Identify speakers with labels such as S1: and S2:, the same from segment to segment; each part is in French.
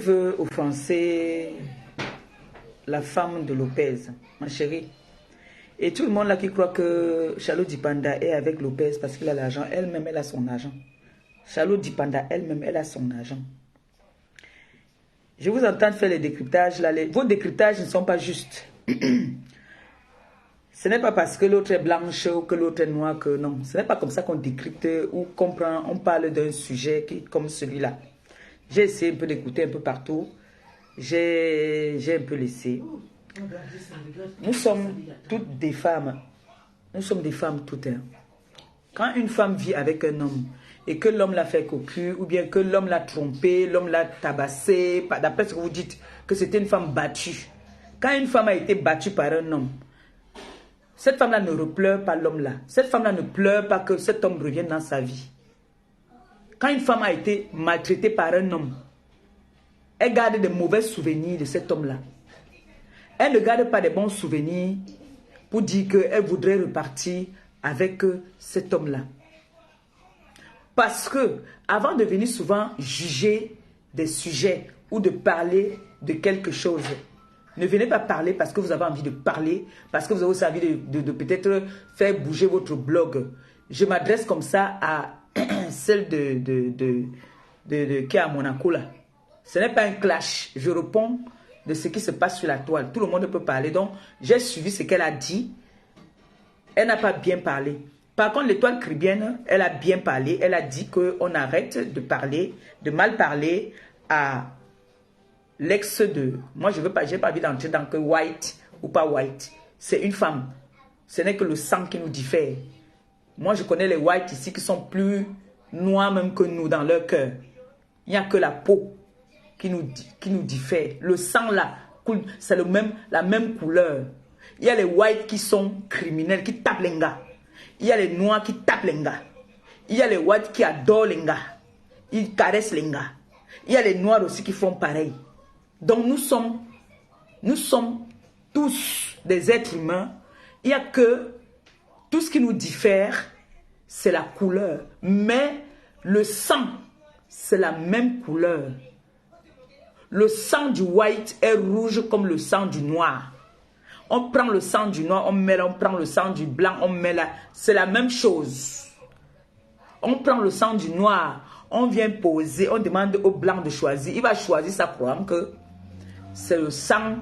S1: veux offenser la femme de Lopez, ma chérie. Et tout le monde là qui croit que Charlotte Dipanda est avec Lopez parce qu'il a l'argent, elle-même, elle a son argent. Charlotte Dipanda, elle-même, elle a son argent. Je vous entends faire les décryptages là. Vos décryptages ne sont pas justes. Ce n'est pas parce que l'autre est blanche ou que l'autre est noire que non. Ce n'est pas comme ça qu'on décrypte ou comprend. On parle d'un sujet qui, comme celui-là. J'ai essayé un peu d'écouter un peu partout. J'ai un peu laissé. Nous sommes toutes des femmes. Nous sommes des femmes toutes. Hein. Quand une femme vit avec un homme et que l'homme l'a fait cocu ou bien que l'homme l'a trompé, l'homme l'a tabassé, d'après ce que vous dites, que c'était une femme battue. Quand une femme a été battue par un homme, cette femme-là ne repleure pas l'homme-là. Cette femme-là ne pleure pas que cet homme revienne dans sa vie. Quand une femme a été maltraitée par un homme, elle garde de mauvais souvenirs de cet homme-là. Elle ne garde pas de bons souvenirs pour dire qu'elle voudrait repartir avec cet homme-là. Parce que, avant de venir souvent juger des sujets ou de parler de quelque chose, ne venez pas parler parce que vous avez envie de parler, parce que vous avez aussi envie de peut-être faire bouger votre blog. Je m'adresse comme ça à celle qui est à Monaco là. Ce n'est pas un clash. Je réponds de ce qui se passe sur la toile. Tout le monde peut parler. Donc, j'ai suivi ce qu'elle a dit. Elle n'a pas bien parlé. Par contre, l'étoile caribéenne, elle a bien parlé. Elle a dit qu'on arrête de parler, de mal parler à l'ex de... Moi, je n'ai pas envie d'entrer dans que white ou pas white. C'est une femme. Ce n'est que le sang qui nous diffère. Moi, je connais les whites ici qui sont plus noirs même que nous dans leur cœur. Il n'y a que la peau qui nous diffère. Le sang là, c'est la même couleur. Il y a les whites qui sont criminels, qui tapent les gars. Il y a les noirs qui tapent les gars. Il y a les whites qui adorent les gars. Ils caressent les gars. Il y a les noirs aussi qui font pareil. Donc nous sommes tous des êtres humains. Il n'y a que tout ce qui nous diffère, c'est la couleur. Mais le sang, c'est la même couleur. Le sang du white est rouge comme le sang du noir. On prend le sang du noir, on met là, on prend le sang du blanc, on met là. C'est la même chose. On prend le sang du noir, on vient poser, on demande au blanc de choisir. Il va choisir ça croyant que c'est le sang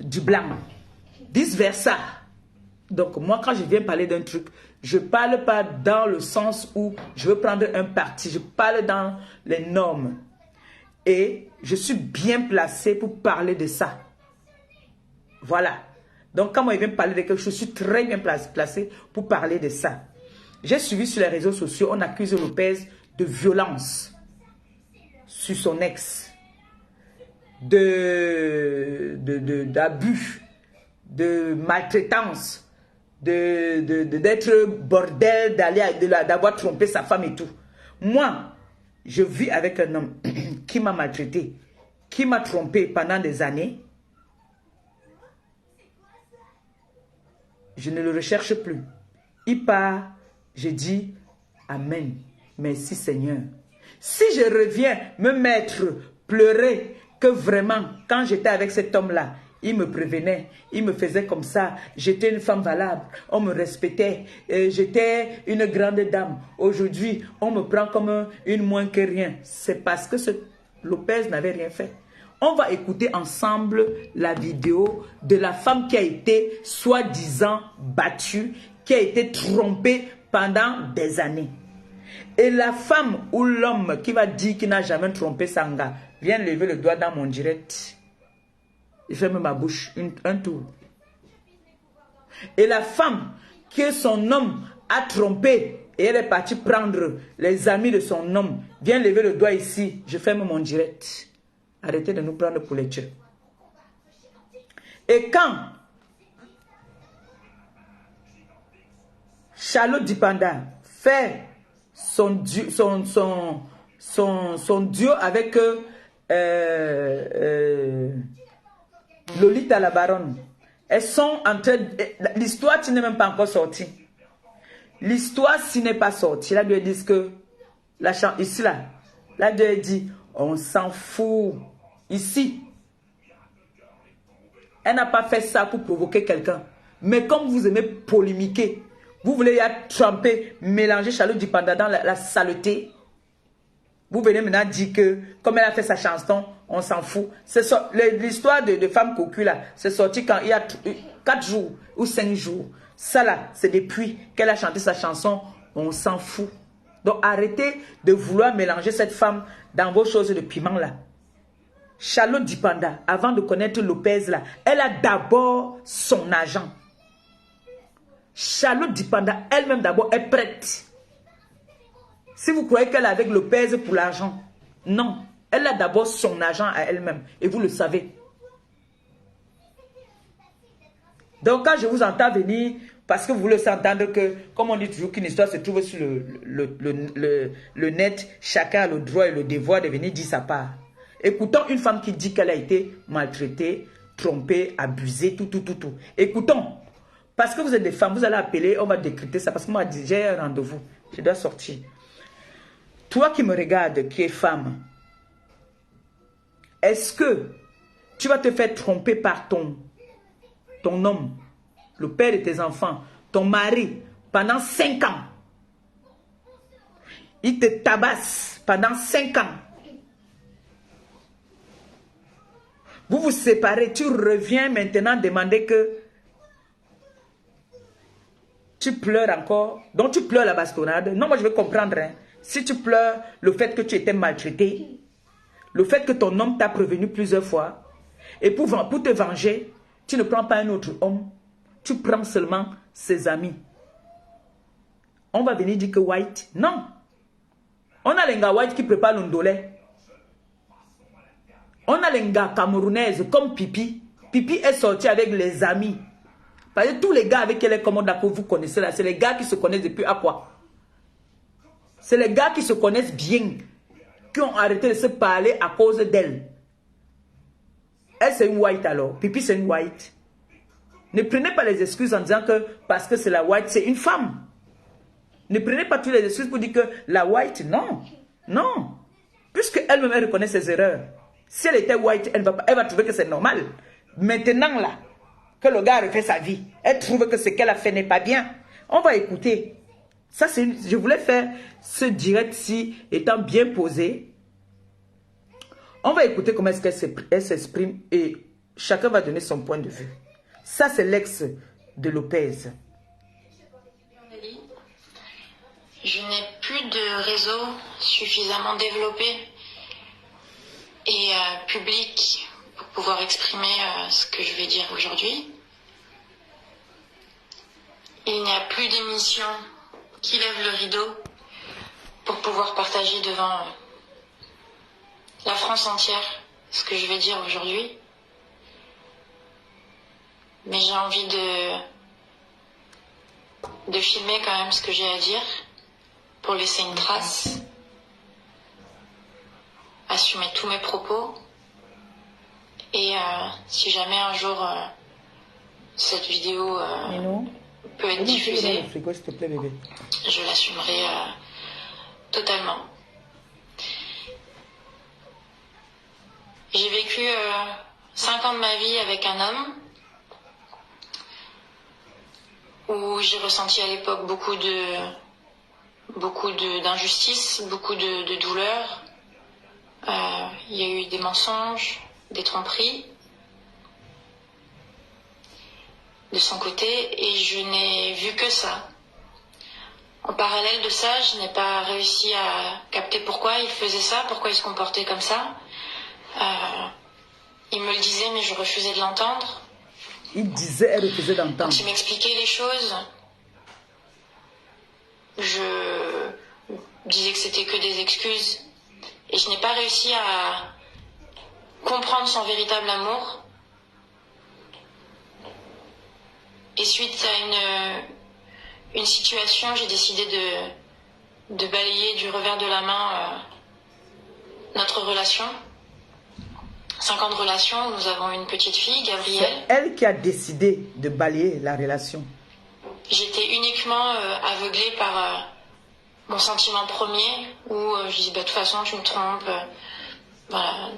S1: du blanc. Vice versa. Donc moi, quand je viens parler d'un truc, je ne parle pas dans le sens où je veux prendre un parti. Je parle dans les normes. Et je suis bien placé pour parler de ça. Voilà. Donc, quand moi, je viens parler de quelque chose, je suis très bien placé pour parler de ça. J'ai suivi sur les réseaux sociaux, on accuse Lopez de violence sur son ex, d'abus, de maltraitance, d'être bordel, d'avoir trompé sa femme et tout. Moi, je vis avec un homme qui m'a maltraité, qui m'a trompé pendant des années. Je ne le recherche plus. Il part, je dis Amen. Merci Seigneur. Si je reviens me mettre, pleurer, que vraiment, quand j'étais avec cet homme-là, il me prévenait, il me faisait comme ça. J'étais une femme valable, on me respectait, j'étais une grande dame. Aujourd'hui, on me prend comme une moins que rien. C'est parce que ce Lopez n'avait rien fait. On va écouter ensemble la vidéo de la femme qui a été soi-disant battue, qui a été trompée pendant des années. Et la femme ou l'homme qui va dire qu'il n'a jamais trompé son gars, vient lever le doigt dans mon direct. Il ferme ma bouche un tour. Et la femme que son homme a trompé et elle est partie prendre les amis de son homme, vient lever le doigt ici. Je ferme mon direct. Arrêtez de nous prendre pour les tueurs. Et quand Charlotte Dipanda fait son duo avec Lolita la baronne, elles sont en train... L'histoire n'est même pas encore sortie. L'histoire s'il n'est pas sortie. Là, Dieu dit que... Ici, là, Dieu dit... On s'en fout. Ici, elle n'a pas fait ça pour provoquer quelqu'un. Mais comme vous aimez polémiquer, vous voulez y tremper, mélanger Charlotte Dipanda dans la saleté. Vous venez maintenant dire que, comme elle a fait sa chanson, on s'en fout. L'histoire de femme cocu là, c'est sorti quand il y a 4 jours ou 5 jours. Ça là, c'est depuis qu'elle a chanté sa chanson, on s'en fout. Donc arrêtez de vouloir mélanger cette femme dans vos choses de piment là. Charlotte Dipanda, avant de connaître Lopez là, elle a d'abord son agent. Charlotte Dipanda, elle-même d'abord est prête. Si vous croyez qu'elle est avec Lopez pour l'argent, non. Elle a d'abord son agent à elle-même. Et vous le savez. Donc quand je vous entends venir, parce que vous voulez entendre que, comme on dit toujours qu'une histoire se trouve sur le net, chacun a le droit et le devoir de venir dire sa part. Écoutons une femme qui dit qu'elle a été maltraitée, trompée, abusée, tout. Écoutons. Parce que vous êtes des femmes, vous allez appeler, on va décrypter ça. Parce que moi, j'ai un rendez-vous. Je dois sortir. Toi qui me regardes, qui es femme, est-ce que tu vas te faire tromper par ton homme, le père de tes enfants, ton mari, pendant 5 ans? Il te tabasse pendant 5 ans. Vous vous séparez, tu reviens maintenant demander que tu pleures encore. Donc tu pleures la bastonnade. Non, moi je veux comprendre. Hein. Si tu pleures le fait que tu étais maltraité, le fait que ton homme t'a prévenu plusieurs fois, et pour te venger, tu ne prends pas un autre homme, tu prends seulement ses amis. On va venir dire que White, non. On a les gars White qui préparent l'ondolé. On a les gars camerounaises comme Pipi. Pipi est sorti avec les amis. Parce que tous les gars avec qui elle est commande que vous connaissez là, c'est les gars qui se connaissent depuis à quoi? C'est les gars qui se connaissent bien, qui ont arrêté de se parler à cause d'elle. Elle, c'est une White alors. Pipi, c'est une White. Ne prenez pas les excuses en disant que parce que c'est la White, c'est une femme. Ne prenez pas toutes les excuses pour dire que la White, non. Non. Puisque elle-même, elle reconnaît ses erreurs. Si elle était White, elle va trouver que c'est normal. Maintenant, là, que le gars a refait sa vie, elle trouve que ce qu'elle a fait n'est pas bien. On va écouter. Ça, je voulais faire ce direct-ci étant bien posé. On va écouter comment est-ce qu'elle s'exprime et chacun va donner son point de vue. Ça, c'est l'ex de Lopez.
S2: Je n'ai plus de réseau suffisamment développé et public pour pouvoir exprimer ce que je vais dire aujourd'hui. Il n'y a plus d'émissions qui lèvent le rideau pour pouvoir partager devant la France entière ce que je vais dire aujourd'hui. Mais j'ai envie de filmer quand même ce que j'ai à dire pour laisser une trace, assumer tous mes propos et si jamais un jour cette vidéo peut être diffusée, je l'assumerai totalement. J'ai vécu 5 ans de ma vie avec un homme où j'ai ressenti à l'époque beaucoup d'injustice, beaucoup de douleur. Il y a eu des mensonges, des tromperies de son côté et je n'ai vu que ça. En parallèle de ça, je n'ai pas réussi à capter pourquoi il faisait ça, pourquoi il se comportait comme ça. Il me le disait mais je refusais de l'entendre.
S1: Il disait, elle refusait d'entendre.
S2: Quand il m'expliquait les choses, je disais que c'était que des excuses et je n'ai pas réussi à comprendre son véritable amour. Et suite à une situation, j'ai décidé de balayer du revers de la main notre relation. 5 ans de relation, nous avons une petite fille, Gabrielle.
S1: C'est elle qui a décidé de balayer la relation.
S2: J'étais uniquement aveuglée par mon sentiment premier, où je dis, de toute façon, tu me trompes, voilà,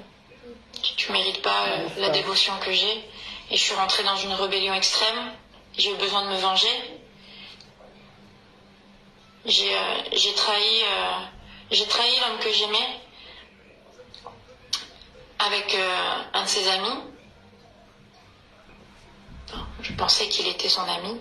S2: tu mérites pas la dévotion que j'ai. Et je suis rentrée dans une rébellion extrême. J'ai eu besoin de me venger. J'ai trahi l'homme que j'aimais avec un de ses amis. Je pensais qu'il était son ami.